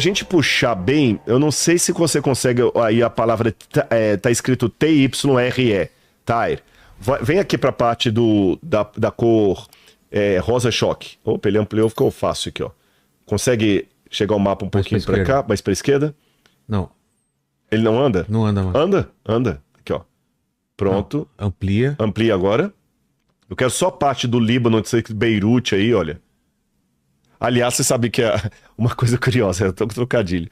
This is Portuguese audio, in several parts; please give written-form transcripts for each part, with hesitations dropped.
a gente puxar bem, eu não sei se você consegue, aí a palavra tá escrito T-Y-R-E, Tyre. Vem aqui para a parte da cor rosa choque. Opa, ele ampliou, ficou fácil aqui, ó. Consegue chegar o mapa um pouquinho para cá, mais para esquerda? Não. Ele não anda? Não anda, mano. Anda. Aqui, ó. Pronto. Não. Amplia. Amplia agora. Eu quero só a parte do Líbano, Beirute aí, olha. Aliás, você sabe que uma coisa curiosa, eu tô com trocadilho.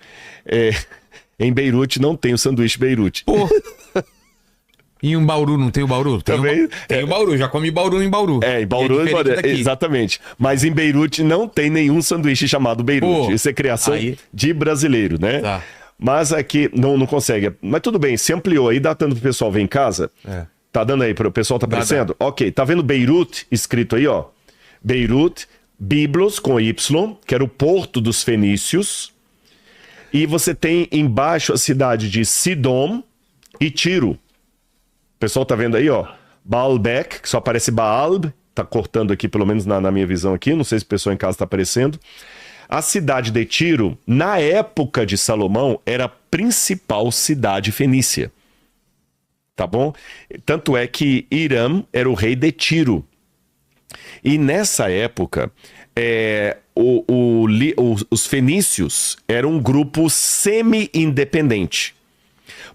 Em Beirute não tem o sanduíche Beirute. Pô! E em Bauru, não tem o Bauru? Também. Tem o Bauru, já comi Bauru em Bauru. Em Bauru, exatamente. Mas em Beirute não tem nenhum sanduíche chamado Beirute. Pô, isso é criação de brasileiro, né? Tá. Mas aqui não consegue. Mas tudo bem, se ampliou aí, dá tanto pro pessoal ver em casa. Tá dando aí, o pessoal tá aparecendo? Ok, tá vendo Beirute escrito aí, ó? Beirute, Biblos com Y, que era o porto dos fenícios. E você tem embaixo a cidade de Sidom e Tiro. O pessoal tá vendo aí, ó, Baalbek, que só aparece Baalb, tá cortando aqui, pelo menos na minha visão aqui, não sei se o pessoal em casa tá aparecendo. A cidade de Tiro, na época de Salomão, era a principal cidade fenícia. Tá bom? Tanto é que Hiram era o rei de Tiro. E nessa época, os fenícios eram um grupo semi-independente.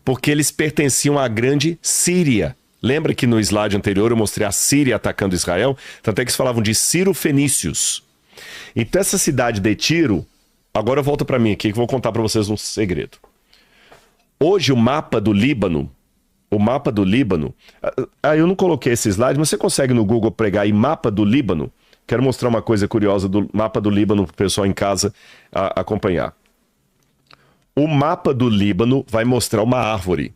Porque eles pertenciam à grande Síria. Lembra que no slide anterior eu mostrei a Síria atacando Israel? Tanto é que eles falavam de Ciro-fenícios. Então essa cidade de Tiro, agora volta para mim aqui que eu vou contar para vocês um segredo. Hoje o mapa do Líbano, eu não coloquei esse slide, mas você consegue no Google pregar aí mapa do Líbano? Quero mostrar uma coisa curiosa do mapa do Líbano para o pessoal em casa acompanhar. O mapa do Líbano vai mostrar uma árvore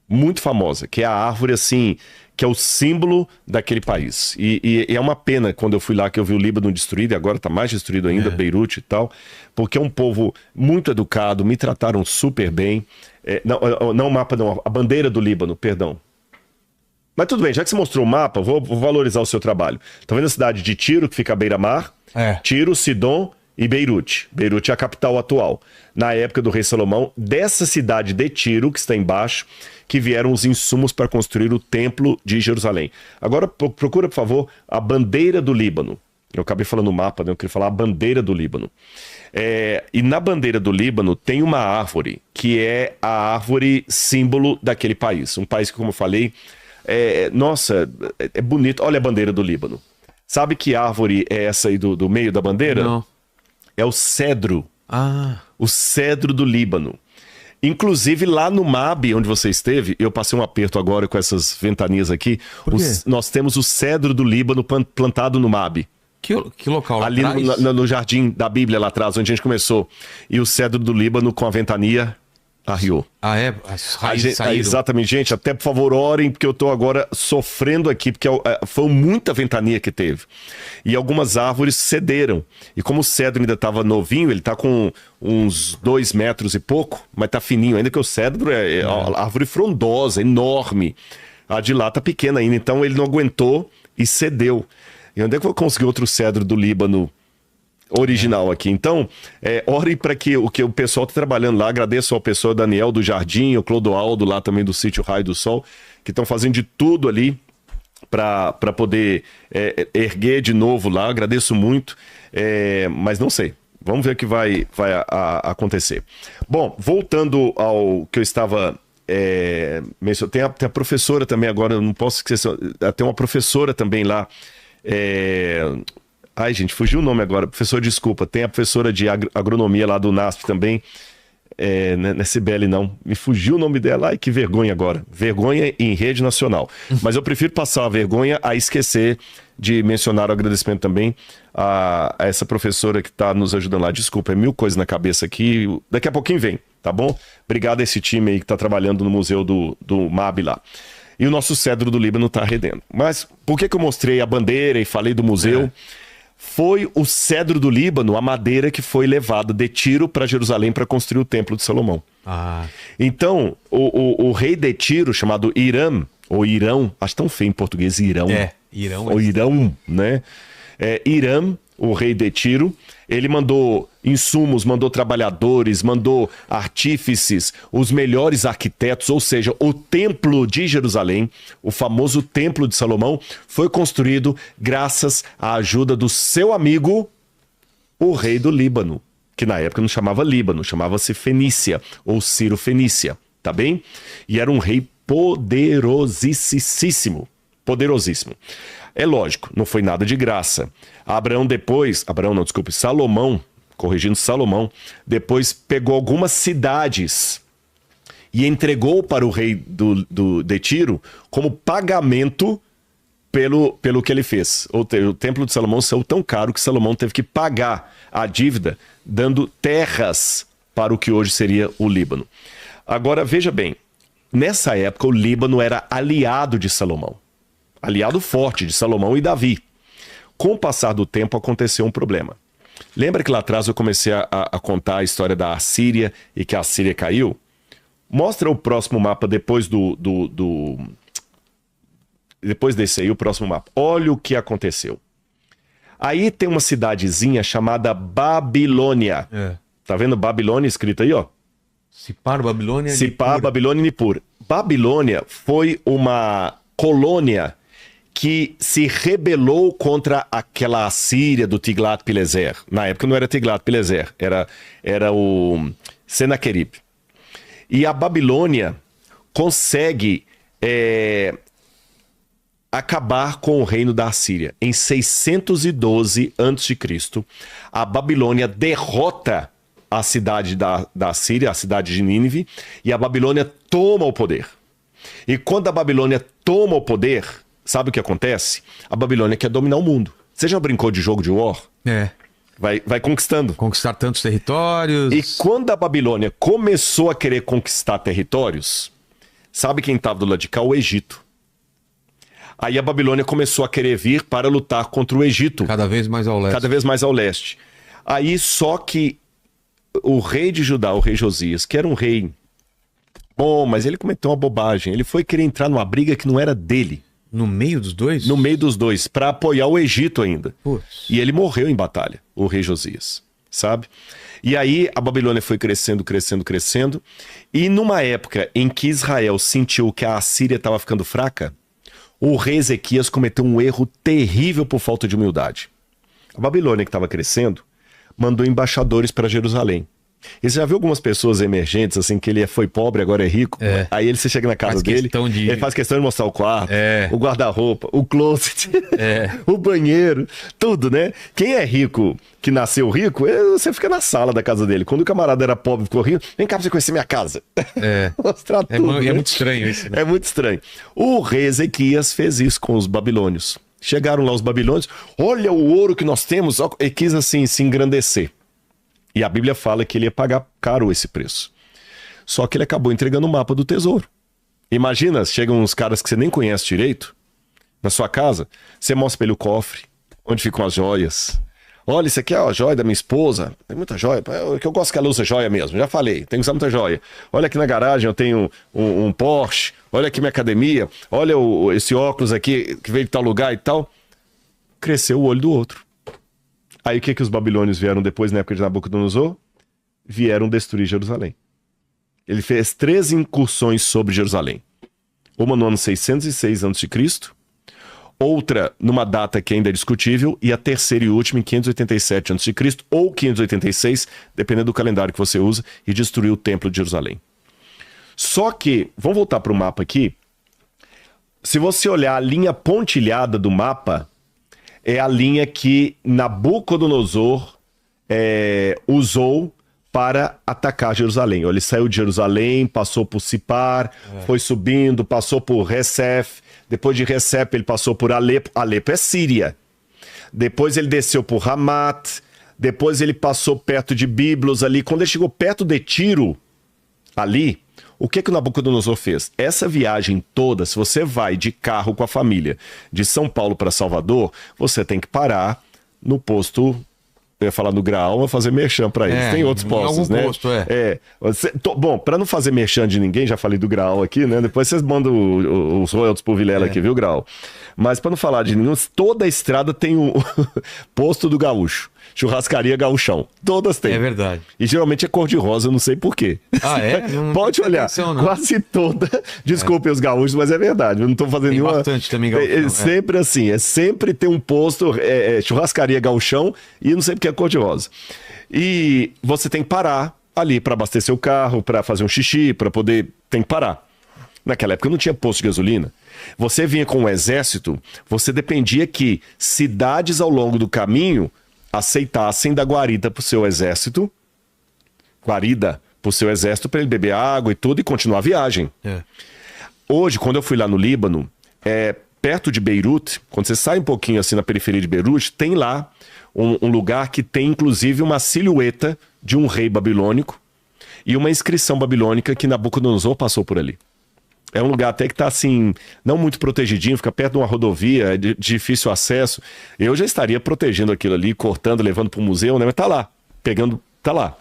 muito famosa, que é a árvore assim, que é o símbolo daquele país. E é uma pena quando eu fui lá que eu vi o Líbano destruído, e agora está mais destruído ainda, Beirute e tal, porque é um povo muito educado, me trataram super bem. Não o mapa, não, a bandeira do Líbano, perdão. Mas tudo bem, já que você mostrou o mapa, vou valorizar o seu trabalho. Tá vendo a cidade de Tiro, que fica à beira-mar? Tiro, Sidom e Beirute. Beirute é a capital atual. Na época do rei Salomão, dessa cidade de Tiro, que está embaixo, que vieram os insumos para construir o templo de Jerusalém. Agora procura, por favor, a bandeira do Líbano. Eu acabei falando o mapa, né? Eu queria falar a bandeira do Líbano. E na bandeira do Líbano tem uma árvore, que é a árvore símbolo daquele país. Um país que, como eu falei, nossa, é bonito. Olha a bandeira do Líbano. Sabe que árvore é essa aí do meio da bandeira? Não. É o cedro. O cedro do Líbano. Inclusive lá no MAB, onde você esteve, eu passei um aperto agora com essas ventanias aqui. Nós temos o cedro do Líbano plantado no MAB. Que local lá ali no jardim da Bíblia lá atrás, onde a gente começou. E o cedro do Líbano com a ventania arriou. As raízes saíram. Exatamente, gente. Até por favor orem, porque eu tô agora sofrendo aqui, porque foi muita ventania que teve. E algumas árvores cederam. E como o cedro ainda estava novinho, ele tá com uns 2 metros e pouco, mas tá fininho. Ainda que o cedro é árvore frondosa, enorme. A de lá tá pequena ainda, então ele não aguentou e cedeu. E onde é que eu vou conseguir outro cedro do Líbano original aqui? Então, ore para que o pessoal está trabalhando lá. Agradeço ao pessoal Daniel do Jardim, o Clodoaldo lá também do sítio Raio do Sol, que estão fazendo de tudo ali para poder erguer de novo lá. Agradeço muito, mas não sei. Vamos ver o que vai acontecer. Bom, voltando ao que eu estava mencionando, tem a professora também agora, eu não posso esquecer, tem uma professora também lá. Ai, gente, fugiu o nome agora. Professor, desculpa. Tem a professora de agronomia lá do NASP também. Não é Cibele, não. Me fugiu o nome dela. Ai, que vergonha agora. Vergonha em rede nacional. Mas eu prefiro passar a vergonha a esquecer de mencionar o agradecimento também a essa professora que está nos ajudando lá. Desculpa, é 1000 coisas na cabeça aqui. Daqui a pouquinho vem, tá bom? Obrigado a esse time aí que está trabalhando no museu do MAB lá. E o nosso cedro do Líbano está arredendo. Mas por que eu mostrei a bandeira e falei do museu? Foi o cedro do Líbano, a madeira que foi levada de Tiro para Jerusalém para construir o templo de Salomão. Então, o rei de Tiro, chamado Hiram, ou Irão, acho tão feio em português, Irão. Irão. Ou Irão, né? Hiram o rei de Tiro. Ele mandou insumos, mandou trabalhadores, mandou artífices, os melhores arquitetos, ou seja, o templo de Jerusalém, o famoso templo de Salomão, foi construído graças à ajuda do seu amigo, o rei do Líbano, que na época não chamava Líbano, chamava-se Fenícia, ou Ciro Fenícia, tá bem? E era um rei poderosíssimo. É lógico, não foi nada de graça. Salomão, depois pegou algumas cidades e entregou para o rei de Tiro como pagamento pelo que ele fez. O templo de Salomão saiu tão caro que Salomão teve que pagar a dívida, dando terras para o que hoje seria o Líbano. Agora, veja bem, nessa época o Líbano era aliado de Salomão. Aliado forte de Salomão e Davi. Com o passar do tempo aconteceu um problema. Lembra que lá atrás eu comecei a contar a história da Assíria e que a Assíria caiu? Mostra o próximo mapa depois depois desse aí, o próximo mapa. Olha o que aconteceu. Aí tem uma cidadezinha chamada Babilônia. Tá vendo Babilônia escrito aí, ó? Sipar, Babilônia, Sipar, Babilônia e Nippur. Babilônia foi uma colônia que se rebelou contra aquela Assíria do Tiglat-Pileser. Na época não era Tiglat-Pileser, era o Senaqueribe. E a Babilônia consegue acabar com o reino da Assíria. Em 612 a.C., a Babilônia derrota a cidade da Síria, a cidade de Nínive, e a Babilônia toma o poder. E quando a Babilônia toma o poder, sabe o que acontece? A Babilônia quer dominar o mundo. Você já brincou de jogo de War? Vai conquistando. Conquistar tantos territórios. E quando a Babilônia começou a querer conquistar territórios, sabe quem estava do lado de cá? O Egito. Aí a Babilônia começou a querer vir para lutar contra o Egito. Cada vez mais ao leste. Cada vez mais ao leste. Aí só que o rei de Judá, o rei Josias, que era um rei bom, mas ele cometeu uma bobagem. Ele foi querer entrar numa briga que não era dele. No meio dos dois? No meio dos dois, para apoiar o Egito ainda. Putz. E ele morreu em batalha, o rei Josias, sabe? E aí a Babilônia foi crescendo. E numa época em que Israel sentiu que a Assíria estava ficando fraca, o rei Ezequias cometeu um erro terrível por falta de humildade. A Babilônia, que estava crescendo, mandou embaixadores para Jerusalém. E você já viu algumas pessoas emergentes, assim, que ele foi pobre, agora é rico? Aí você chega na casa dele, ele faz questão de mostrar o quarto, o guarda-roupa, o closet, o banheiro, tudo, né? Quem é rico, que nasceu rico, você fica na sala da casa dele. Quando o camarada era pobre e ficou rico, vem cá pra você conhecer minha casa. Mostrar tudo, né? É muito estranho isso, né? É muito estranho. O rei Ezequias fez isso com os babilônios. Chegaram lá os babilônios, olha o ouro que nós temos, e quis assim se engrandecer. E a Bíblia fala que ele ia pagar caro esse preço. Só que ele acabou entregando o mapa do tesouro. Imagina, chegam uns caras que você nem conhece direito, na sua casa, você mostra pra ele o cofre, onde ficam as joias. Olha, isso aqui é a joia da minha esposa, tem muita joia, que eu gosto que ela usa joia mesmo, já falei, tem que usar muita joia. Olha aqui na garagem eu tenho um Porsche, olha aqui minha academia, olha esse óculos aqui que veio de tal lugar e tal. Cresceu o olho do outro. Aí o que os babilônios vieram depois, na época de Nabucodonosor? Vieram destruir Jerusalém. Ele fez 3 incursões sobre Jerusalém. Uma no ano 606 a.C., outra numa data que ainda é discutível, e a terceira e última em 587 a.C., ou 586, dependendo do calendário que você usa, e destruiu o templo de Jerusalém. Só que, vamos voltar para o mapa aqui. Se você olhar a linha pontilhada do mapa, é a linha que Nabucodonosor usou para atacar Jerusalém. Ele saiu de Jerusalém, passou por Sipar, foi subindo, passou por Recef, depois de Recef ele passou por Alepo. Alepo é Síria. Depois ele desceu por Ramat, depois ele passou perto de Biblos ali. Quando ele chegou perto de Tiro, ali, o que o Nabucodonosor fez? Essa viagem toda, se você vai de carro com a família de São Paulo para Salvador, você tem que parar no posto Eu ia falar no Graal, vou fazer merchan pra eles. Tem outros postos, né? Posto, Bom, pra não fazer merchan de ninguém, já falei do Graal aqui, né? Depois vocês mandam os royalties pro Vilela aqui, viu, Graal? Mas pra não falar de nenhum, toda a estrada tem o posto do gaúcho. Churrascaria Gaúchão. Todas têm. É verdade. E geralmente é cor-de-rosa, eu não sei porquê. Ah, é? Pode olhar. Atenção, quase toda. Desculpem os gaúchos, mas é verdade. Eu não tô fazendo tem nenhuma. Bastante também gaúchão. É sempre assim. É sempre ter um posto, churrascaria Gaúchão, e não sei porque é cor-de-rosa. E você tem que parar ali para abastecer o carro, para fazer um xixi, para poder. Tem que parar. Naquela época não tinha posto de gasolina. Você vinha com o exército, você dependia que cidades ao longo do caminho aceitassem da guarida pro seu exército, para ele beber água e tudo e continuar a viagem. Hoje, quando eu fui lá no Líbano, perto de Beirute, quando você sai um pouquinho assim na periferia de Beirute, tem lá um lugar que tem inclusive uma silhueta de um rei babilônico e uma inscrição babilônica que Nabucodonosor passou por ali. É um lugar até que tá assim, não muito protegidinho, fica perto de uma rodovia, de difícil acesso. Eu já estaria protegendo aquilo ali, cortando, levando para o museu, né? Mas tá lá, tá lá.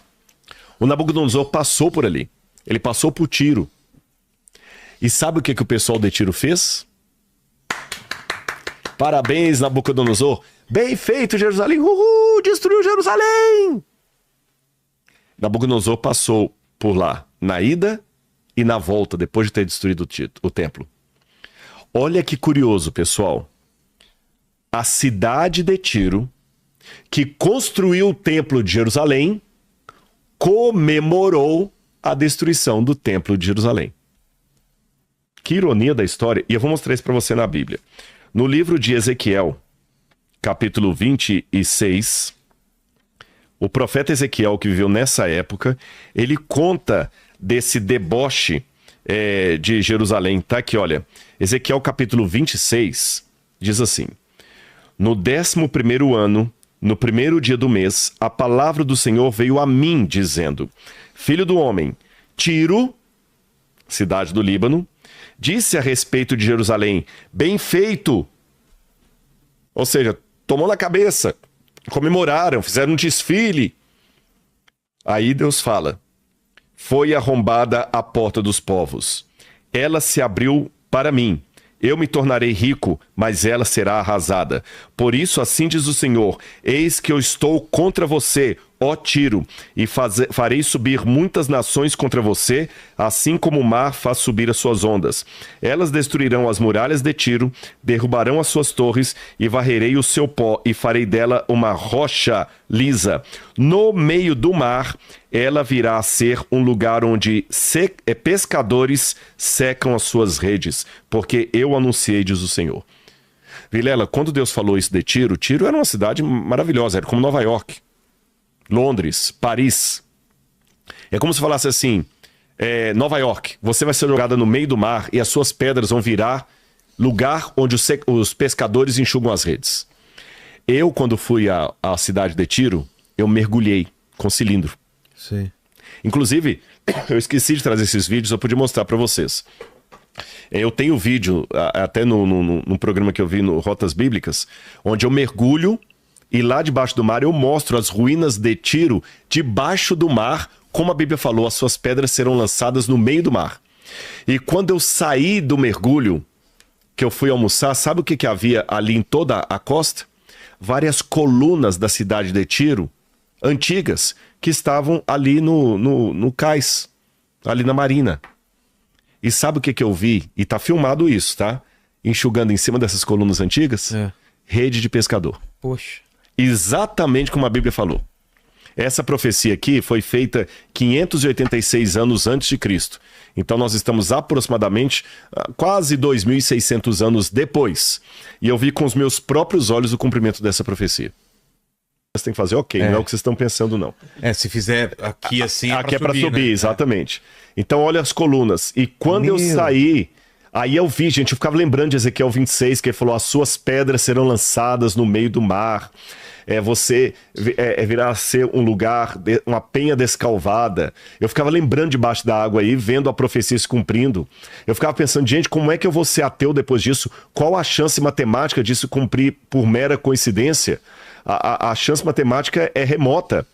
O Nabucodonosor passou por ali. Ele passou por Tiro. E sabe o que o pessoal de Tiro fez? Parabéns, Nabucodonosor. Bem feito, Jerusalém. Uhul, destruiu Jerusalém. Nabucodonosor passou por lá na ida e na volta, depois de ter destruído o templo. Olha que curioso, pessoal. A cidade de Tiro, que construiu o templo de Jerusalém, comemorou a destruição do templo de Jerusalém. Que ironia da história. E eu vou mostrar isso para você na Bíblia. No livro de Ezequiel, capítulo 26, o profeta Ezequiel, que viveu nessa época, ele conta desse deboche de Jerusalém. Tá aqui, olha. Ezequiel capítulo 26 diz assim: no 11º ano, no primeiro dia do mês, a palavra do Senhor veio a mim, dizendo: filho do homem, Tiro, cidade do Líbano, disse a respeito de Jerusalém: bem feito. Ou seja, tomou na cabeça, comemoraram, fizeram um desfile. Aí Deus fala: foi arrombada a porta dos povos. Ela se abriu para mim. Eu me tornarei rico, mas ela será arrasada. Por isso, assim diz o Senhor: eis que eu estou contra você, ó Tiro, e farei subir muitas nações contra você, assim como o mar faz subir as suas ondas. Elas destruirão as muralhas de Tiro, derrubarão as suas torres, e varrerei o seu pó, e farei dela uma rocha lisa. No meio do mar, ela virá a ser um lugar onde pescadores secam as suas redes, porque eu anunciei, diz o Senhor. Vilela, quando Deus falou isso de Tiro, Tiro era uma cidade maravilhosa, era como Nova York, Londres, Paris. É como se falasse assim: Nova York, você vai ser jogada no meio do mar e as suas pedras vão virar lugar onde os pescadores enxugam as redes. Eu, quando fui à cidade de Tiro, eu mergulhei com cilindro. Sim. Inclusive, eu esqueci de trazer esses vídeos, eu podia mostrar para vocês. Eu tenho vídeo, até no programa que eu vi no Rotas Bíblicas, onde eu mergulho e lá debaixo do mar eu mostro as ruínas de Tiro debaixo do mar, como a Bíblia falou, as suas pedras serão lançadas no meio do mar. E quando eu saí do mergulho, que eu fui almoçar, sabe o que havia ali em toda a costa? Várias colunas da cidade de Tiro, antigas, que estavam ali no cais, ali na marina. E sabe o que eu vi? E tá filmado isso, tá? Enxugando em cima dessas colunas antigas, rede de pescador. Poxa. Exatamente como a Bíblia falou. Essa profecia aqui foi feita 586 anos antes de Cristo. Então nós estamos aproximadamente quase 2.600 anos depois. E eu vi com os meus próprios olhos o cumprimento dessa profecia. Você tem que fazer não é o que vocês estão pensando, não. Se fizer aqui assim aqui é para subir, né? Exatamente. Então olha as colunas. E quando eu saí, aí eu vi, gente, eu ficava lembrando de Ezequiel 26, que ele falou: as suas pedras serão lançadas no meio do mar. Você virá a ser um lugar, uma penha descalvada. Eu ficava lembrando debaixo da água aí, vendo a profecia se cumprindo. Eu ficava pensando: gente, como é que eu vou ser ateu depois disso? Qual a chance matemática disso cumprir por mera coincidência? A chance matemática é remota.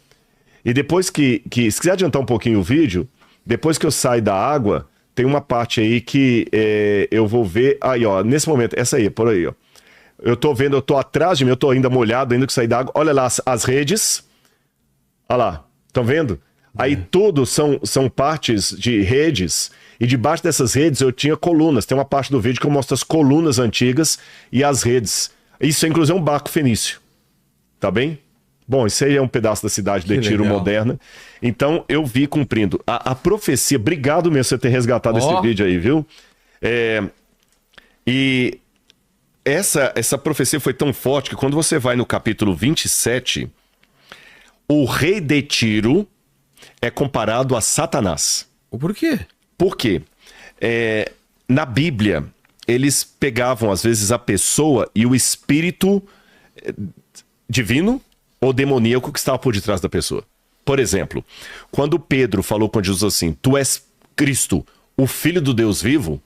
E depois que se quiser adiantar um pouquinho o vídeo, depois que eu saio da água, tem uma parte aí que eu vou ver. Aí, ó, nesse momento, essa aí, por aí, ó. Eu tô vendo, eu tô atrás de mim, eu tô ainda molhado, ainda que sair da água. Olha lá as redes. Olha lá, estão vendo? Aí tudo são partes de redes. E debaixo dessas redes eu tinha colunas. Tem uma parte do vídeo que eu mostro as colunas antigas e as redes. Isso é inclusive um barco fenício. Tá bem? Bom, isso aí é um pedaço da cidade de Tiro moderna. Então eu vi cumprindo. A profecia, obrigado mesmo por você ter resgatado esse vídeo aí, viu? E essa profecia foi tão forte que quando você vai no capítulo 27, o rei de Tiro é comparado a Satanás. Por quê? Por quê? Na Bíblia, eles pegavam, às vezes, a pessoa e o espírito divino ou demoníaco que estava por detrás da pessoa. Por exemplo, quando Pedro falou com Jesus assim, tu és Cristo, o Filho do Deus vivo,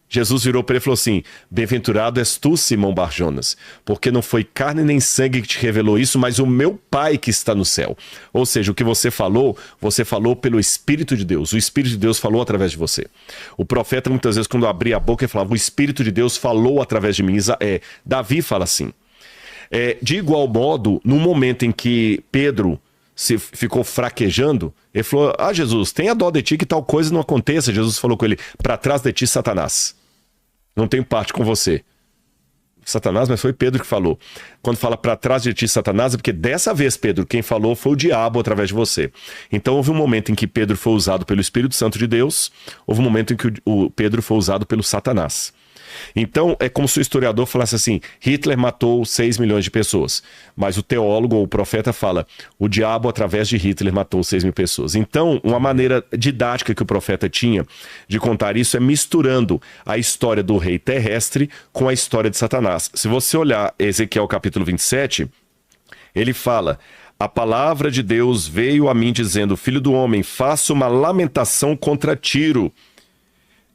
Jesus virou para ele e falou assim, bem-aventurado és tu, Simão Bar-Jonas, porque não foi carne nem sangue que te revelou isso, mas o meu Pai que está no céu. Ou seja, o que você falou pelo Espírito de Deus. O Espírito de Deus falou através de você. O profeta, muitas vezes, quando abria a boca, ele falava, o Espírito de Deus falou através de mim. Davi fala assim. De igual modo, no momento em que Pedro ficou fraquejando, ele falou, Jesus, tenha dó de ti que tal coisa não aconteça. Jesus falou com ele, para trás de ti, Satanás. Não tenho parte com você. Satanás, mas foi Pedro que falou. Quando fala para trás de ti, Satanás, é porque dessa vez, Pedro, quem falou foi o diabo através de você. Então houve um momento em que Pedro foi usado pelo Espírito Santo de Deus, houve um momento em que o Pedro foi usado pelo Satanás. Então, é como se o historiador falasse assim, Hitler matou 6 milhões de pessoas, mas o teólogo ou o profeta fala, o diabo através de Hitler matou 6 mil pessoas. Então, uma maneira didática que o profeta tinha de contar isso é misturando a história do rei terrestre com a história de Satanás. Se você olhar Ezequiel capítulo 27, ele fala, a palavra de Deus veio a mim dizendo, filho do homem, faça uma lamentação contra Tiro.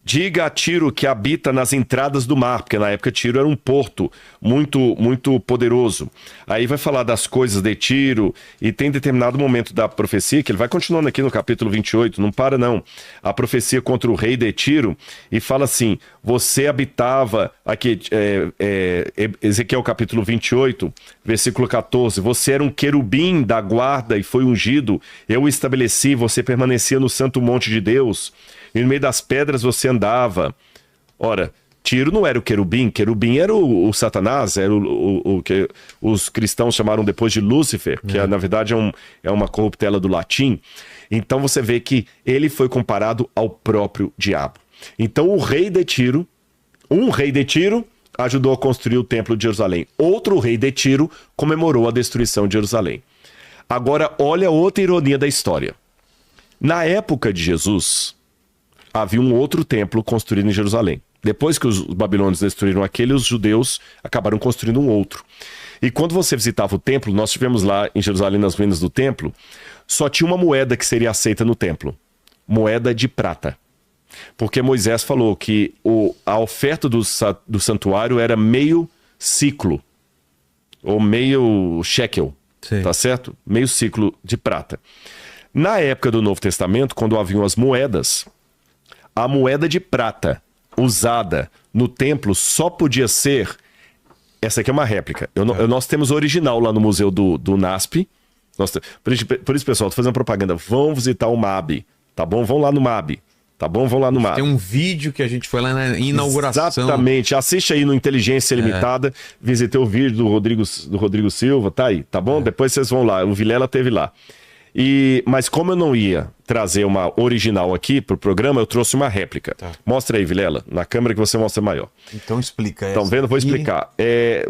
Diga a Tiro que habita nas entradas do mar, porque na época Tiro era um porto muito, muito poderoso. Aí vai falar das coisas de Tiro, e tem determinado momento da profecia, que ele vai continuando aqui no capítulo 28, não para não. A profecia contra o rei de Tiro, e fala assim, você habitava, aqui, Ezequiel capítulo 28, versículo 14, você era um querubim da guarda e foi ungido, eu o estabeleci, você permanecia no santo monte de Deus, e no meio das pedras você andava. Ora, Tiro não era o querubim era o Satanás, era o que os cristãos chamaram depois de Lúcifer, que na verdade é uma corruptela do latim. Então você vê que ele foi comparado ao próprio diabo. Então um rei de Tiro ajudou a construir o templo de Jerusalém. Outro rei de Tiro comemorou a destruição de Jerusalém. Agora olha outra ironia da história. Na época de Jesus, havia um outro templo construído em Jerusalém. Depois que os babilônios destruíram aquele, os judeus acabaram construindo um outro. E quando você visitava o templo, nós estivemos lá em Jerusalém, nas ruínas do templo, só tinha uma moeda que seria aceita no templo. Moeda de prata. Porque Moisés falou que a oferta do santuário era meio ciclo, ou meio shekel, tá certo? Meio ciclo de prata. Na época do Novo Testamento, quando haviam as moedas, a moeda de prata usada no templo só podia ser... Essa aqui é uma réplica. Nós temos o original lá no museu do NASP. Por isso, pessoal, tô fazendo propaganda. Vão visitar o MAB, tá bom? Vão lá no MAB, tá bom? Vão lá no MAB. Tem um vídeo que a gente foi lá na inauguração. Exatamente. Assiste aí no Inteligência Limitada. Visitei o vídeo do Rodrigo Silva, tá aí, tá bom? Depois vocês vão lá. O Vilela teve lá. Mas como eu não ia trazer uma original aqui pro programa, eu trouxe uma réplica. Tá. Mostra aí, Vilela, na câmera que você mostra maior. Então explica essa. Estão vendo? Vou explicar.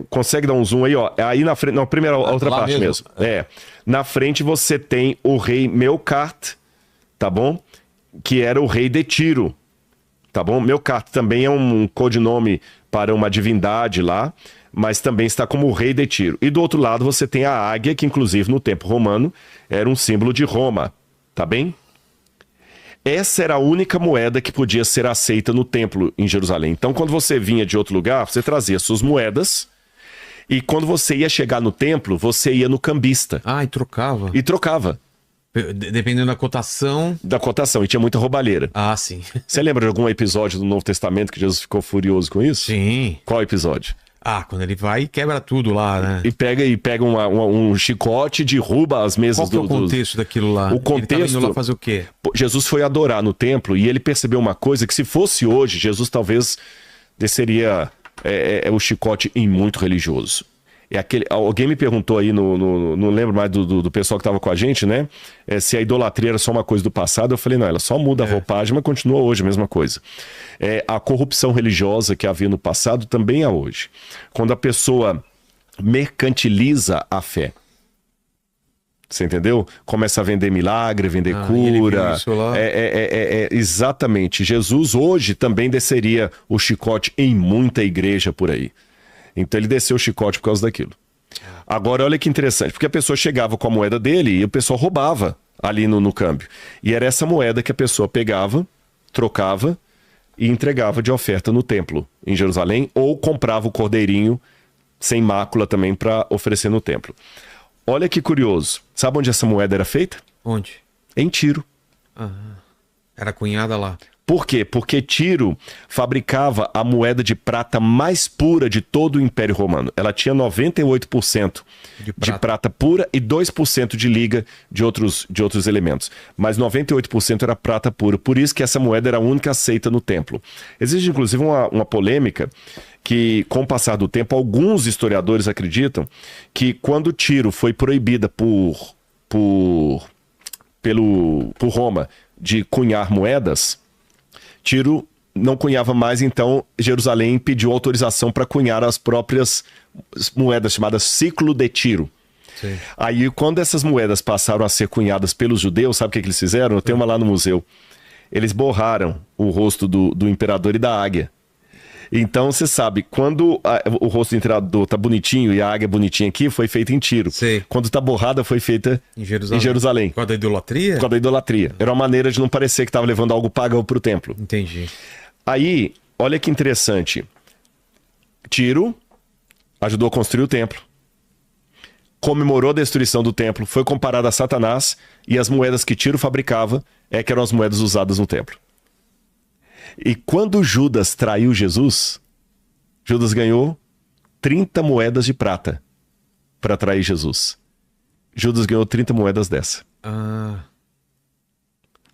Consegue dar um zoom aí, ó? Aí na frente, não, a outra parte mesmo. Na frente você tem o rei Melkart, tá bom? Que era o rei de Tiro, tá bom? Melkart também é um codinome para uma divindade lá, mas também está como o rei de Tiro. E do outro lado você tem a águia, que inclusive no tempo romano era um símbolo de Roma, tá bem? Essa era a única moeda que podia ser aceita no templo em Jerusalém. Então quando você vinha de outro lugar, você trazia suas moedas E quando você ia chegar no templo, você ia no cambista. Ah, e trocava. E trocava. Dependendo da cotação. Da cotação. E tinha muita roubalheira. Ah, sim. Você lembra de algum episódio do Novo Testamento que Jesus ficou furioso com isso? Sim. Qual episódio? Ah, quando ele vai e quebra tudo lá, né? E pega um chicote e derruba as mesas Qual que é o contexto daquilo lá? O contexto... Ele tava indo lá fazer o quê? Jesus foi adorar no templo e ele percebeu uma coisa que se fosse hoje, Jesus talvez desceria o chicote em muito religioso. Alguém me perguntou aí, não lembro mais do pessoal que estava com a gente, né? Se a idolatria era só uma coisa do passado. Eu falei, não, ela só muda a roupagem, mas continua hoje a mesma coisa. A corrupção religiosa que havia no passado também há hoje. Quando a pessoa mercantiliza a fé. Você entendeu? Começa a vender milagre, vender cura. Isso lá. Exatamente. Jesus hoje também desceria o chicote em muita igreja por aí. Então ele desceu o chicote por causa daquilo. Agora olha que interessante, porque a pessoa chegava com a moeda dele e o pessoal roubava ali no câmbio. E era essa moeda que a pessoa pegava, trocava e entregava de oferta no templo em Jerusalém, ou comprava o cordeirinho sem mácula também para oferecer no templo. Olha que curioso. Sabe onde essa moeda era feita? Onde? Em Tiro. Era cunhada lá. Por quê? Porque Tiro fabricava a moeda de prata mais pura de todo o Império Romano. Ela tinha 98% de prata pura e 2% de liga de outros elementos. Mas 98% era prata pura. Por isso que essa moeda era a única aceita no templo. Existe inclusive uma polêmica que, com o passar do tempo, alguns historiadores acreditam que quando Tiro foi proibida por Roma de cunhar moedas, Tiro não cunhava mais, então Jerusalém pediu autorização para cunhar as próprias moedas chamadas ciclo de Tiro. Sim. Aí, quando essas moedas passaram a ser cunhadas pelos judeus, sabe o que eles fizeram? Eu tenho uma lá no museu. Eles borraram o rosto do imperador e da águia. Então, você sabe, quando o rosto do imperador tá bonitinho e a águia bonitinha aqui, foi feita em Tiro. Sim. Quando tá borrada, foi feita em Jerusalém. Por causa da idolatria? Por causa da idolatria. Era uma maneira de não parecer que estava levando algo pagão pro templo. Entendi. Aí, olha que interessante. Tiro ajudou a construir o templo. Comemorou a destruição do templo. Foi comparado a Satanás. E as moedas que Tiro fabricava que eram as moedas usadas no templo. E quando Judas traiu Jesus, Judas ganhou 30 moedas de prata para trair Jesus. Judas ganhou 30 moedas dessa.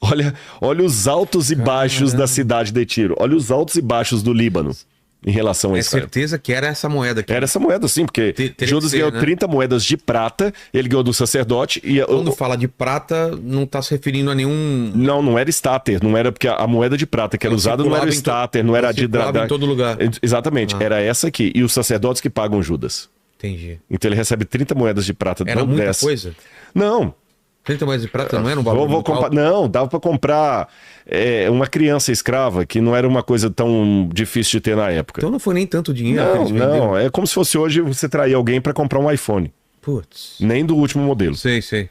Olha os altos e baixos da cidade de Tiro. Olha os altos e baixos do Líbano em relação a isso. É certeza que era essa moeda aqui. Era essa moeda, sim, porque Judas ganhou 30 moedas de prata, ele ganhou do sacerdote. E quando fala de prata, não está se referindo a nenhum... Não era estáter, não era porque a moeda de prata que era usada não era o estáter, não era a de... em todo lugar. Exatamente, era essa aqui. E os sacerdotes que pagam Judas. Entendi. Então ele recebe 30 moedas de prata. Era muita coisa? Não. 30 moedas de prata não era um valor Não, dava para comprar uma criança escrava, que não era uma coisa tão difícil de ter na época. Então não foi nem tanto dinheiro que eles venderam. É como se fosse hoje você trair alguém para comprar um iPhone. Putz. Nem do último modelo. Sei.